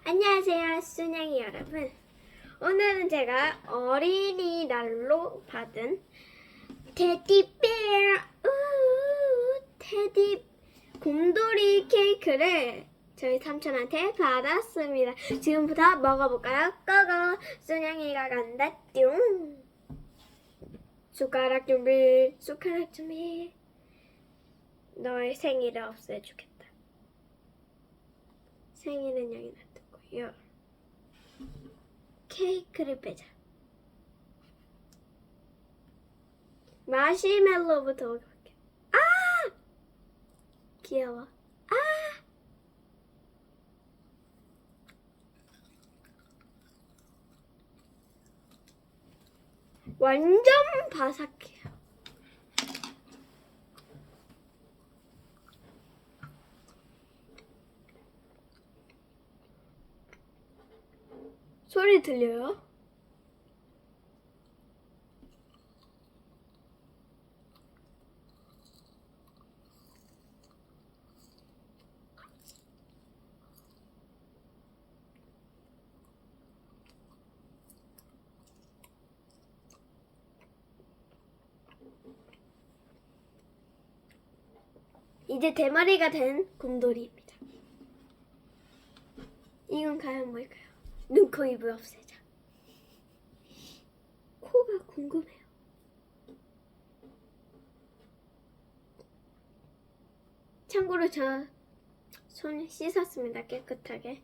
안녕하세요, 순양이 여러분. 오늘은 제가 어린이날로 받은 테디 곰돌이 케이크를 저희 삼촌한테 받았습니다. 지금부터 먹어볼까요? 고고! 순양이가 간다. 뿅! 숟가락 준비. 너의 생일을 없애주겠다. 생일은 여기 놔두고요. 케이크를 빼자. 마시멜로부터 먹어볼게요. 아! 귀여워. 아! 완전 바삭해요. 소리 들려요? 이제 대머리가 된 곰돌이입니다. 이건 과연 뭘까요? 눈, 코, 입을 없애자. 코가 궁금해요. 참고로 저 손 씻었습니다. 깨끗하게.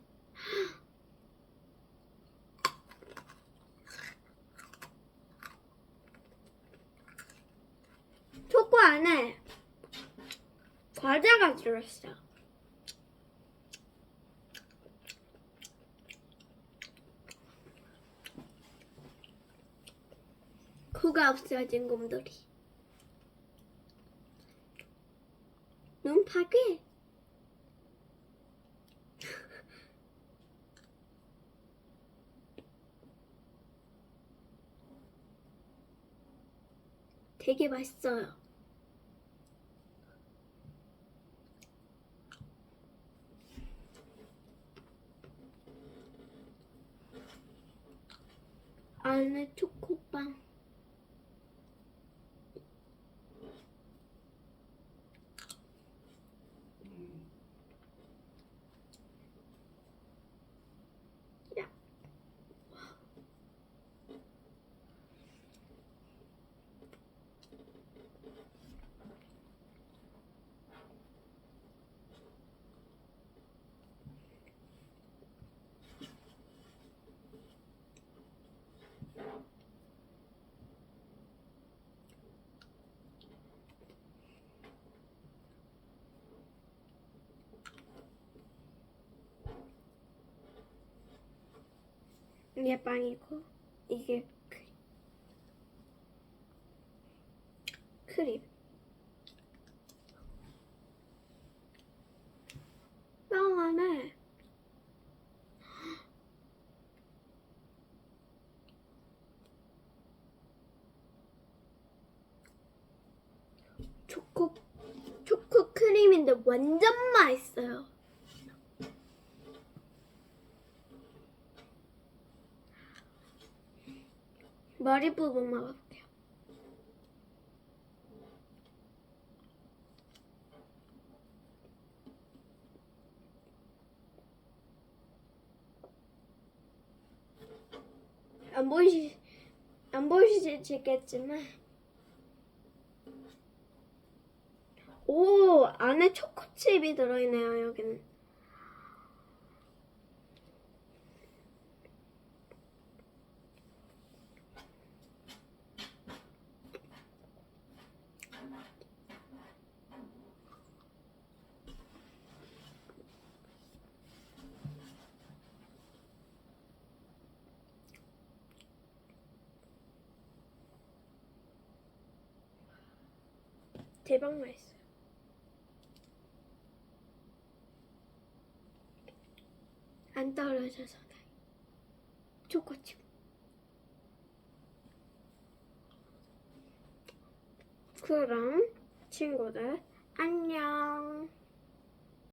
초코 안에 과자가 들어있어요. 코가 없어진 곰돌이. 눈 파괴. 되게 맛있어요. 안에 초코빵. 야. 이게 빵이고 이게 크림. 빵 안에 초코 크림인데 완전 맛있어요. 머리 부분 먹어볼게요. 안 보이시겠지만, 오, 안에 초코칩이 들어있네요, 여기는. 대박 맛있어요. 안 떨어져서 다행. 초코칩. 그럼 친구들 안녕.